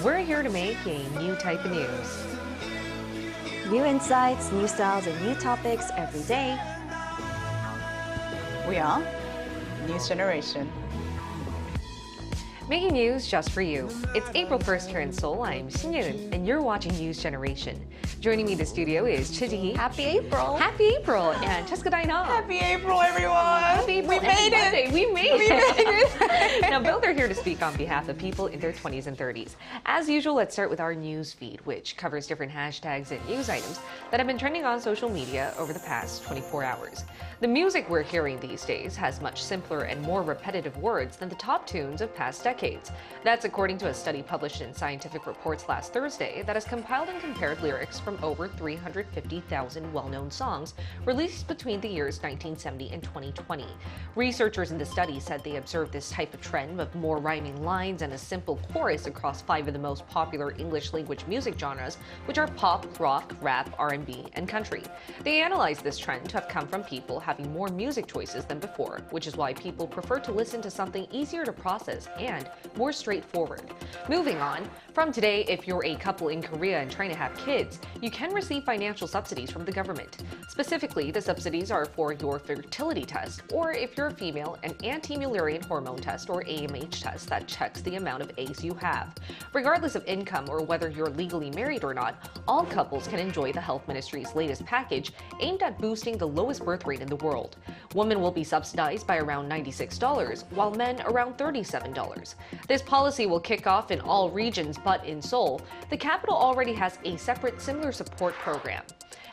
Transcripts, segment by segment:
we're here to make a new type of news. New insights, new styles, and new topics every day. We are News Generation. Making news just for you. It's April 1st here in Seoul. I'm SonHeungMin, and you're watching News Generation. Joining me in the studio is Chiji. Happy April! Happy April! And Cheska Daina. Happy April, everyone! Happy April! We made it! We made it! Now, both are here to speak on behalf of people in their 20s and 30s. As usual, let's start with our news feed, which covers different hashtags and news items that have been trending on social media over the past 24 hours. The music we're hearing these days has much simpler and more repetitive words than the top tunes of past decades. That's according to a study published in Scientific Reports last Thursday that has compiled and compared lyrics from over 350,000 well-known songs released between the years 1970 and 2020. Researchers in the study said they observed this type of trend of more rhyming lines and a simple chorus across 5 of the most popular English-language music genres, which are pop, rock, rap, R&B, and country. They analyzed this trend to have come from people having more music choices than before, which is why people prefer to listen to something easier to process and more straightforward. Moving on, from today, if you're a couple in Korea and trying to have kids, you can receive financial subsidies from the government. Specifically, the subsidies are for your fertility test, or if you're a female, an anti-Mullerian hormone test or AMH test that checks the amount of eggs you have. Regardless of income or whether you're legally married or not, all couples can enjoy the Health Ministry's latest package aimed at boosting the lowest birth rate in the world. Women will be subsidized by around $96, while men around $37. This policy will kick off in all regions, but in Seoul, the capital already has a separate similar support program.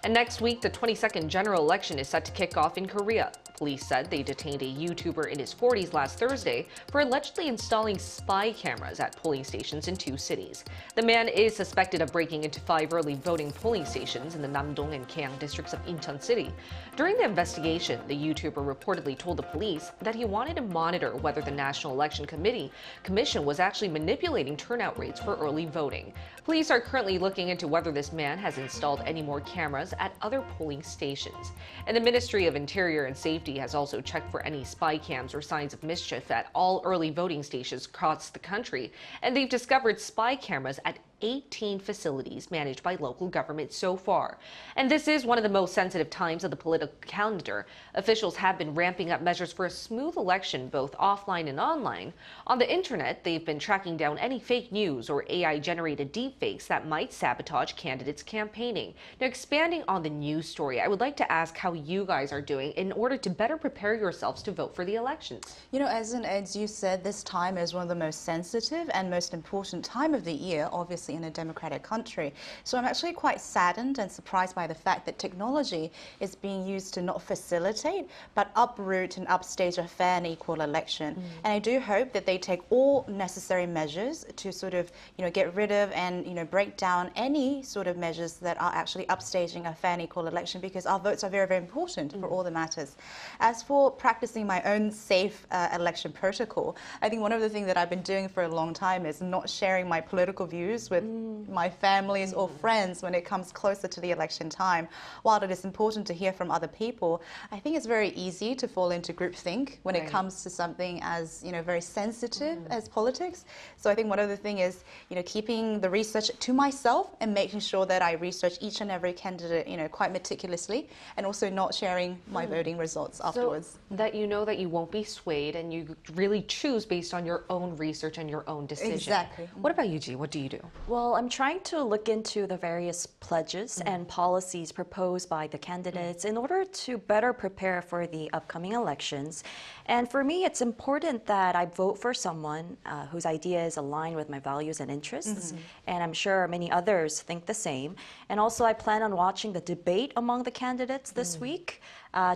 And next week, the 22nd general election is set to kick off in Korea. Police said they detained a YouTuber in his 40s last Thursday for allegedly installing spy cameras at polling stations in 2 cities. The man is suspected of breaking into 5 early voting polling stations in the Namdong and Gyeong districts of Incheon City. During the investigation, the YouTuber reportedly told the police that he wanted to monitor whether the National Election Commission was actually manipulating turnout rates for early voting. Police are currently looking into whether this man has installed any more cameras at other polling stations. And the Ministry of Interior and Safety has also checked for any spy cams or signs of mischief at all early voting stations across the country, and they've discovered spy cameras at 18 facilities managed by local government so far. And this is one of the most sensitive times of the political calendar. Officials have been ramping up measures for a smooth election, both offline and online. On the internet, they've been tracking down any fake news or AI-generated deepfakes that might sabotage candidates' campaigning. Now, expanding on the news story, I would like to ask how you guys are doing in order to better prepare yourselves to vote for the elections. You know, as you said, this time is one of the most sensitive and most important time of the year, obviously in a democratic country. So I'm actually quite saddened and surprised by the fact that technology is being used to not facilitate, but uproot and upstage a fair and equal election. And I do hope that they take all necessary measures to sort of, get rid of and, break down any sort of measures that are actually upstaging a fair and equal election, because our votes are very, very important for all that matters. As for practicing my own safe election protocol, I think one of the things that I've been doing for a long time is not sharing my political views with my families or friends when it comes closer to the election time. While it is important to hear from other people, I think it's very easy to fall into groupthink when it comes to something as very sensitive as politics. So I think one other thing is keeping the research to myself and making sure that I research each and every candidate quite meticulously, and also not sharing my voting results afterwards. So that that you won't be swayed and you really choose based on your own research and your own decision. Exactly. What about you, G? What do you do? Well, I'm trying to look into the various pledges and policies proposed by the candidates in order to better prepare for the upcoming elections. And for me, it's important that I vote for someone whose ideas align with my values and interests. And I'm sure many others think the same. And also, I plan on watching the debate among the candidates this week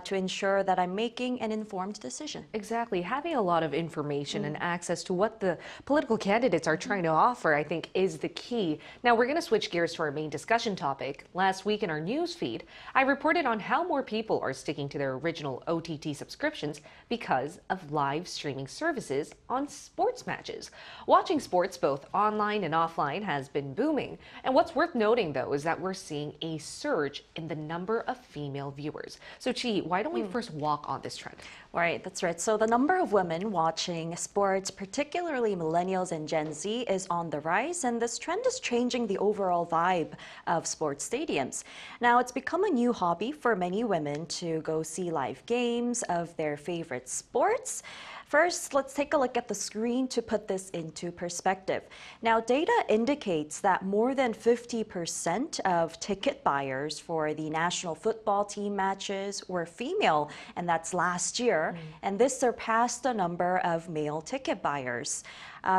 to ensure that I'm making an informed decision. Exactly. Having a lot of information and access to what the political candidates are trying to offer, I think, is the key key. Now we're going to switch gears to our main discussion topic. Last week in our news feed, I reported on how more people are sticking to their original OTT subscriptions because of live streaming services on sports matches. Watching sports both online and offline has been booming. And what's worth noting, though, is that we're seeing a surge in the number of female viewers. So, Chi, why don't we first walk on this trend? Right, that's right. So the number of women watching sports, particularly millennials and Gen Z, is on the rise, and this trend is changing the overall vibe of sports stadiums. Now, it's become a new hobby for many women to go see live games of their favorite sports. First, let's take a look at the screen to put this into perspective. Now, data indicates that more than 50% of ticket buyers for the national football team matches were female, and that's last year. And this surpassed the number of male ticket buyers.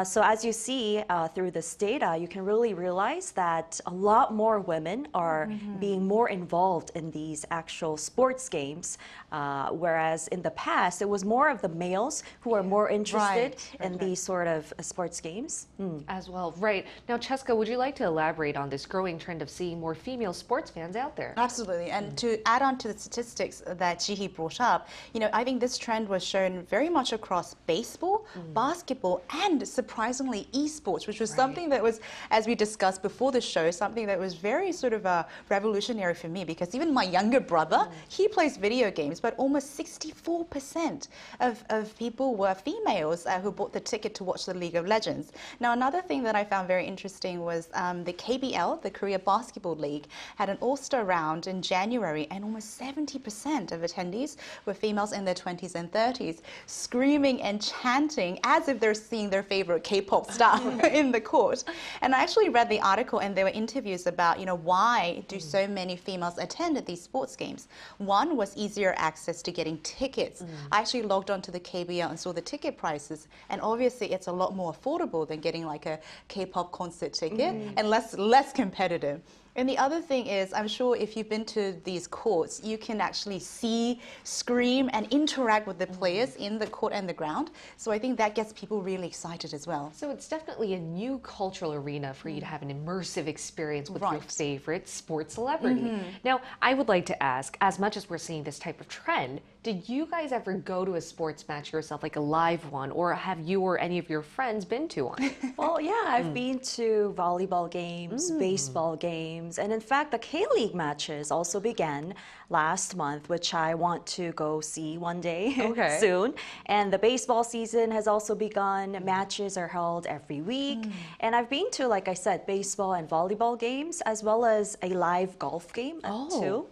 So as you see through this data, you can really realize that a lot more women are being more involved in these actual sports games, whereas in the past, it was more of the males who are more interested in these sort of sports games. As well, right. Now, Cheska, would you like to elaborate on this growing trend of seeing more female sports fans out there? Absolutely. And to add on to the statistics that Jihi brought up, I think this trend was shown very much across baseball, basketball, and surprisingly esports, which was something that was, as we discussed before the show, something that was very sort of revolutionary for me, because even my younger brother, he plays video games, but almost 64% of people were females who bought the ticket to watch the League of Legends. Now, another thing that I found very interesting was the KBL, the Korea Basketball League, had an all-star round in January, and almost 70% of attendees were females in their 20s and 30s, screaming and chanting as if they're seeing their favorite K-pop star in the court. And I actually read the article, and there were interviews about, why do so many females attend these sports games? One was easier access to getting tickets. I actually logged onto the KBL and saw the ticket prices, and obviously it's a lot more affordable than getting like a K-pop concert ticket, and less competitive. And the other thing is, I'm sure if you've been to these courts, you can actually see, scream, and interact with the players in the court and the ground. So I think that gets people really excited as well. So it's definitely a new cultural arena for you to have an immersive experience with your favorite sports celebrity. Now, I would like to ask, as much as we're seeing this type of trend, did you guys ever go to a sports match yourself, like a live one, or have you or any of your friends been to one? Well, yeah, I've been to volleyball games, baseball games, and in fact, the K-League matches also began last month, which I want to go see one day soon. And the baseball season has also begun. Matches are held every week. And I've been to, like I said, baseball and volleyball games, as well as a live golf game too.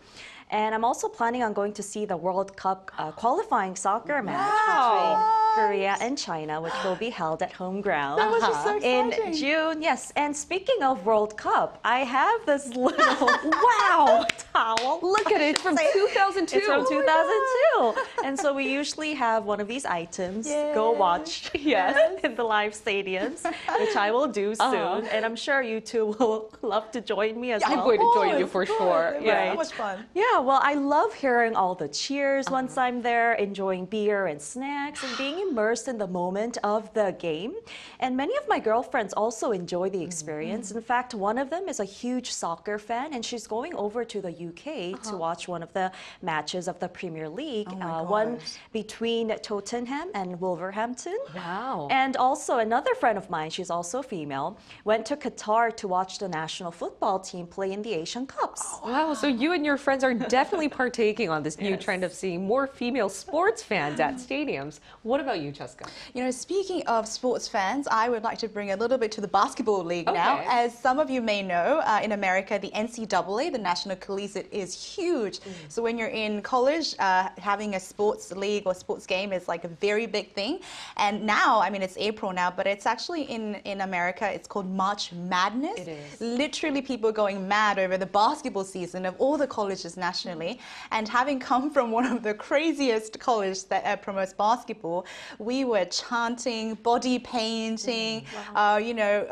And I'm also planning on going to see the World Cup qualifying soccer match between Korea and China, which will be held at home ground in June. Yes, and speaking of World Cup, I have this little towel. Look at it, from 2002. It's from 2002. And so we usually have one of these items, go watch in the live stadiums, which I will do soon. And I'm sure you two will love to join me as well. I'm going to join you for sure. Yeah, so much fun. Yeah, well, I love hearing all the cheers once I'm there, enjoying beer and snacks, and being immersed in the moment of the game. And many of my girlfriends also enjoy the experience. In fact, one of them is a huge soccer fan, and she's going over to the UK to watch one of the matches of the Premier League, one between Tottenham and Wolverhampton. Wow. And also another friend of mine, she's also female, went to Qatar to watch the national football team play in the Asian Cups. Wow, so you and your friends are definitely partaking on this new trend of seeing more female sports fans at stadiums. What about you, Cheska? Speaking of sports fans, I would like to bring a little bit to the basketball league now. As some of you may know, in America, the NCAA, the National Collegiate, is huge. So when you're in college, having a sports league or sports game is like a very big thing. And now, I mean, it's April now, but it's actually in America, it's called March Madness. It is. Literally people going mad over the basketball season of all the colleges nationally. And having come from one of the craziest colleges that promotes basketball, we were chanting, body painting,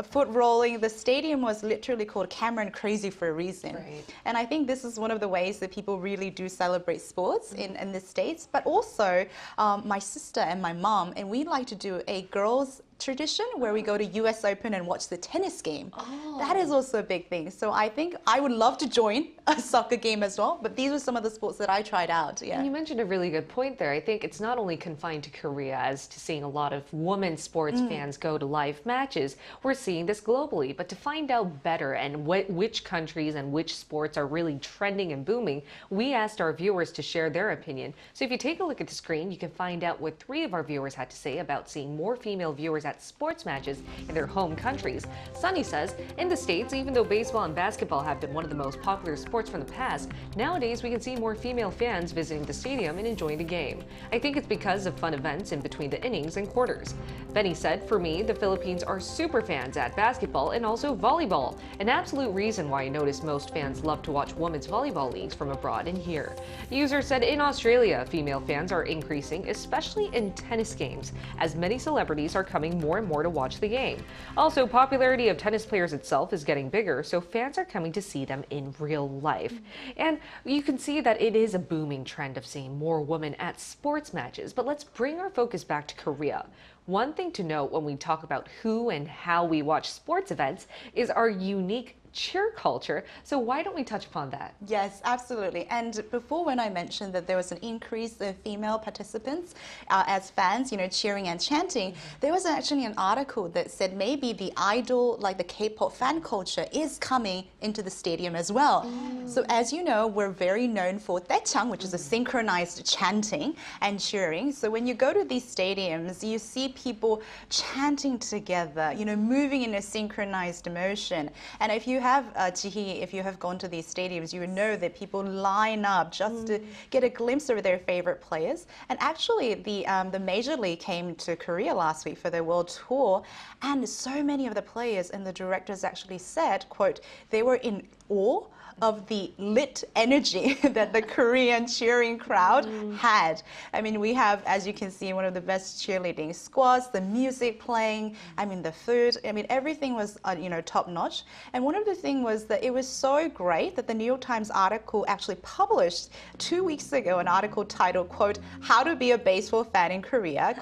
foot rolling. The stadium was literally called Cameron Crazy for a reason. And I think this is one of the ways that people really do celebrate sports in the States. But also my sister and my mom, and we like to do a girls' tradition where we go to US Open and watch the tennis game. Oh. That is also a big thing. So I think I would love to join a soccer game as well, but these were some of the sports that I tried out. Yeah. And you mentioned a really good point there. I think it's not only confined to Korea as to seeing a lot of women sports fans go to live matches. We're seeing this globally, but to find out better and which countries and which sports are really trending and booming, we asked our viewers to share their opinion. So if you take a look at the screen, you can find out what 3 of our viewers had to say about seeing more female viewers at sports matches in their home countries. Sunny says, in the States, even though baseball and basketball have been one of the most popular sports from the past, nowadays we can see more female fans visiting the stadium and enjoying the game. I think it's because of fun events in between the innings and quarters. Benny said, for me, the Philippines are super fans at basketball and also volleyball. An absolute reason why I notice most fans love to watch women's volleyball leagues from abroad and here. The user said in Australia, female fans are increasing, especially in tennis games, as many celebrities are coming more and more to watch the game. Also, popularity of tennis players itself is getting bigger, so fans are coming to see them in real life. And you can see that it is a booming trend of seeing more women at sports matches, but let's bring our focus back to Korea. One thing to note when we talk about who and how we watch sports events is our unique cheer culture. So why don't we touch upon that? Yes, absolutely. And before, when I mentioned that there was an increase of female participants as fans, cheering and chanting, there was actually an article that said maybe the idol, like the K-pop fan culture, is coming into the stadium as well. So as you know, we're very known for daechang, which is a synchronized chanting and cheering. So when you go to these stadiums, you see people chanting together, moving in a synchronized motion. And if you have, Jihi, if you have gone to these stadiums, you would know that people line up just to get a glimpse of their favorite players. And actually, the Major League came to Korea last week for their world tour, and so many of the players and the directors actually said, quote, they were in awe of the lit energy that the Korean cheering crowd had. I mean, we have, as you can see, one of the best cheerleading squads, the music playing, the food, everything was, top notch. And one of the things was that it was so great that the New York Times article actually published 2 weeks ago an article titled, quote, How to Be a Baseball Fan in Korea,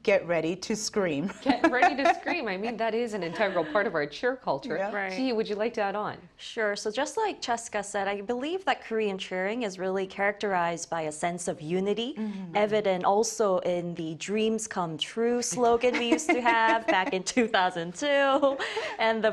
Get ready to scream. Get ready to scream. That is an integral part of our cheer culture. Yeah. Right. Gee, would you like to add on? Sure. So just like Cheska said, I believe that Korean cheering is really characterized by a sense of unity, evident also in the dreams come true slogan we used to have back in 2002, and the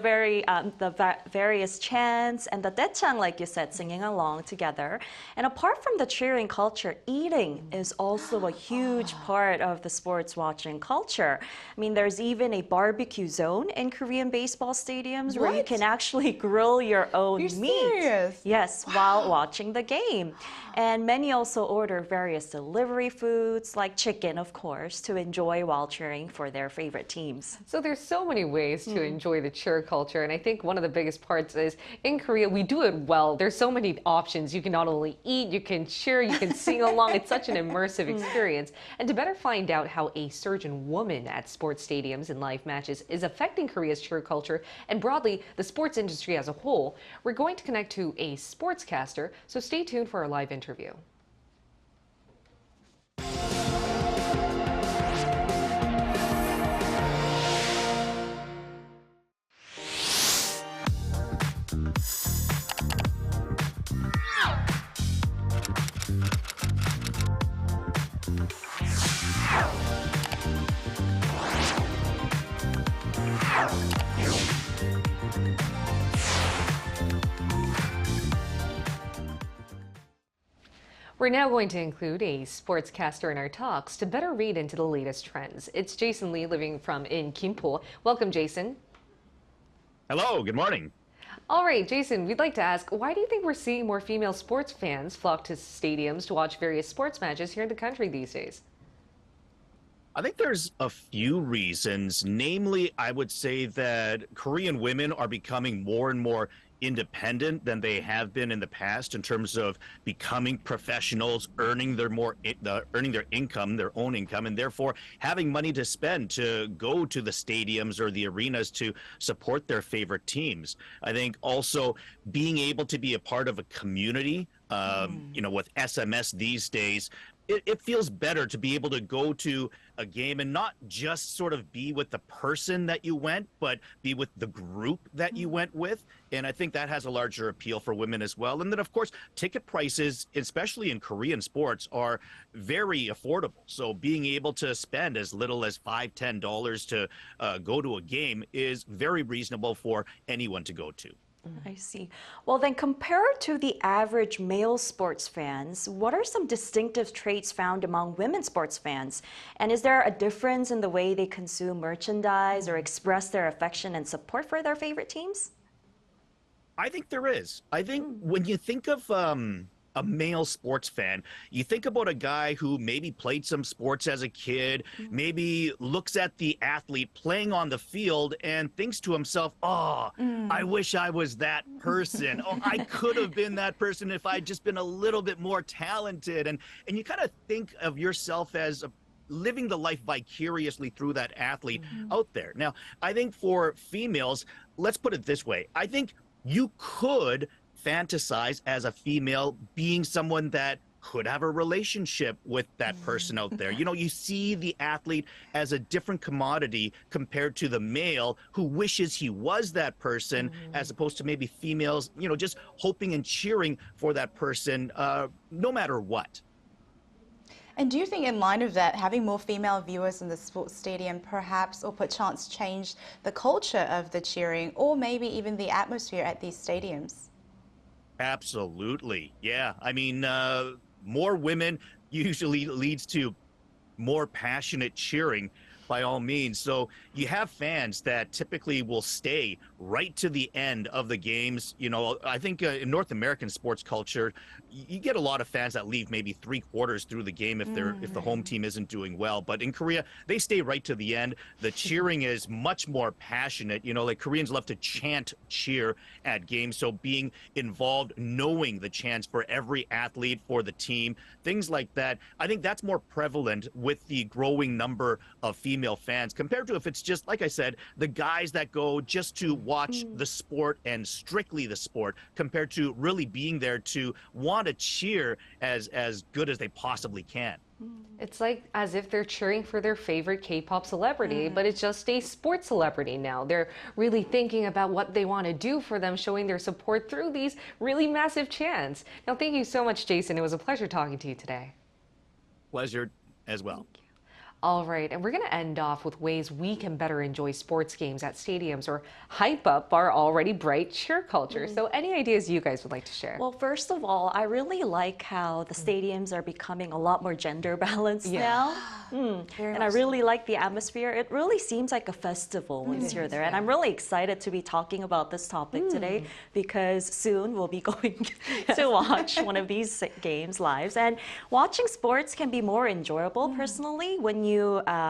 various chants and the daechang, like you said, singing along together. And apart from the cheering culture, eating is also a huge part of the sports watching culture. There's even a barbecue zone in Korean baseball stadiums where you can actually grill your own You're meat. serious? Yes, while watching the game. And many also order various delivery foods, like chicken, of course, to enjoy while cheering for their favorite teams. So there's so many ways to enjoy the cheer culture, and I think one of the biggest parts is in Korea we do it well. There's so many options. You can not only eat, you can cheer, you can sing along. It's such an immersive experience. And to better find out how a surgeon woman at sports stadiums and live matches is affecting Korea's cheer culture and broadly the sports industry as a whole, we're going to connect to a sportscaster. So stay tuned for our live interview. We're now going to include a sportscaster in our talks to better read into the latest trends. It's Jason Lee living in Gimpo. Welcome, Jason. Hello, good morning. All right, Jason, we'd like to ask, why do you think we're seeing more female sports fans flock to stadiums to watch various sports matches here in the country these days? I think there's a few reasons. Namely, I would say that Korean women are becoming more and more independent than they have been in the past in terms of becoming professionals, earning their income, their own income, and therefore having money to spend to go to the stadiums or the arenas to support their favorite teams. I think also being able to be a part of a community, with SMS these days, it feels better to be able to go to a game and not just sort of be with the person that you went, but be with the group that you went with. And I think that has a larger appeal for women as well. And then, of course, ticket prices, especially in Korean sports, are very affordable. So being able to spend as little as $5, $10 to go to a game is very reasonable for anyone to go to. I see. Well, then compared to the average male sports fans, what are some distinctive traits found among women sports fans? And is there a difference in the way they consume merchandise or express their affection and support for their favorite teams? I think there is. I think when you think of a male sports fan, you think about a guy who maybe played some sports as a kid, maybe looks at the athlete playing on the field and thinks to himself, oh, I wish I was that person. Oh, I could have been that person if I'd just been a little bit more talented. And you kind of think of yourself as living the life vicariously through that athlete out there. Now, I think for females, let's put it this way. I think you could fantasize as a female being someone that could have a relationship with that person out there. You know, you see the athlete as a different commodity compared to the male who wishes he was that person, as opposed to maybe females, you know, just hoping and cheering for that person no matter what. And do you think in line of that, having more female viewers in the sports stadium perhaps or perchance change the culture of the cheering or maybe even the atmosphere at these stadiums? Absolutely. Yeah. I mean, more women usually leads to more passionate cheering by all means. So you have fans that typically will stay right to the end of the games. You know, I think in North American sports culture, you get a lot of fans that leave maybe 3/4 through the game if the home team isn't doing well. But in Korea, they stay right to the end. The cheering is much more passionate. You know, like Koreans love to chant, cheer at games. So being involved, knowing the chants for every athlete, for the team, things like that. I think that's more prevalent with the growing number of female fans compared to if it's just, like I said, the guys that go just to watch the sport and strictly the sport compared to really being there to want to cheer as good as they possibly can. It's like as if they're cheering for their favorite K-pop celebrity, but it's just a sports celebrity now. They're really thinking about what they want to do for them, showing their support through these really massive chants. Now, thank you so much, Jason. It was a pleasure talking to you today. Pleasure as well. All right, and we're going to end off with ways we can better enjoy sports games at stadiums or hype up our already bright cheer culture. So any ideas you guys would like to share? Well, first of all, I really like how the stadiums are becoming a lot more gender balanced now. And I really like the atmosphere. It really seems like a festival once you're there. And I'm really excited to be talking about this topic today because soon we'll be going to watch one of these games live. And watching sports can be more enjoyable personally when you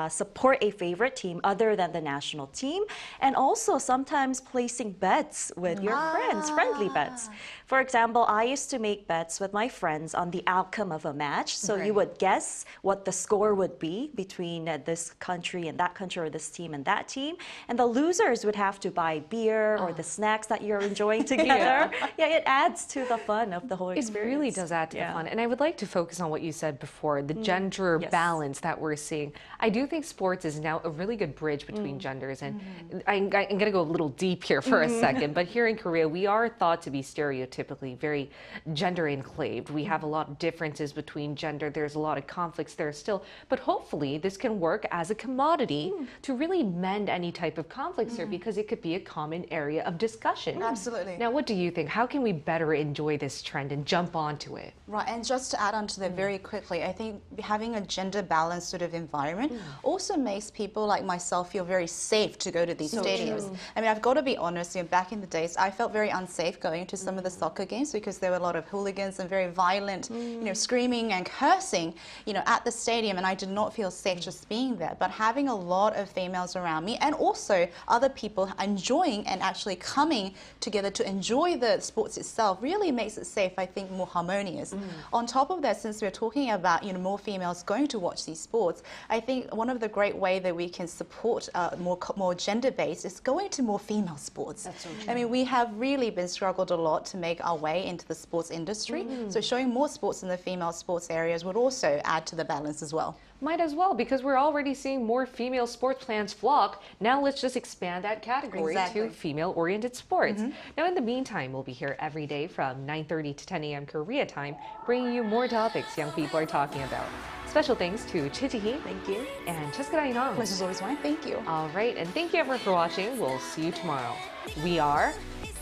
support a favorite team other than the national team, and also sometimes placing bets with your friends, friendly bets. For example, I used to make bets with my friends on the outcome of a match. So you would guess what the score would be between this country and that country, or this team and that team. And the losers would have to buy beer or the snacks that you're enjoying together. It adds to the fun of the whole experience. It really does add to the fun. And I would like to focus on what you said before, the gender balance that we're seeing. I do think sports is now a really good bridge between genders. And I'm going to go a little deep here for a second, but here in Korea, we are thought to be stereotypically very gender enclaved. We have a lot of differences between gender. There's a lot of conflicts there still, but hopefully this can work as a commodity to really mend any type of conflicts here, because it could be a common area of discussion. Absolutely. Now, what do you think? How can we better enjoy this trend and jump onto it? Right, and just to add on to that very quickly, I think having a gender balanced sort of environment also makes people like myself feel very safe to go to these stadiums. I mean, I've got to be honest, you know, back in the days, I felt very unsafe going to some of the soccer games because there were a lot of hooligans and very violent, you know, screaming and cursing, you know, at the stadium, and I did not feel safe just being there. But having a lot of females around me and also other people enjoying and actually coming together to enjoy the sports itself really makes it safe, I think, more harmonious. On top of that, since we're talking about, you know, more females going to watch these sports, I think one of the great ways that we can support more gender-based is going to more female sports. That's so true. I mean, we have really been struggled a lot to make make our way into the sports industry. So showing more sports in the female sports areas would also add to the balance as well. Might as well, because we're already seeing more female sports plans flock. Now let's just expand that category to female-oriented sports. Now in the meantime, we'll be here every day from 9:30 to 10 a.m. Korea time, bringing you more topics young people are talking about. Special thanks to Choi Ji-hee. Thank you. And Cheska Arirang. Pleasure's always mine. Thank you. All right, and thank you everyone for watching. We'll see you tomorrow. We are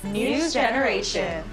News Generation.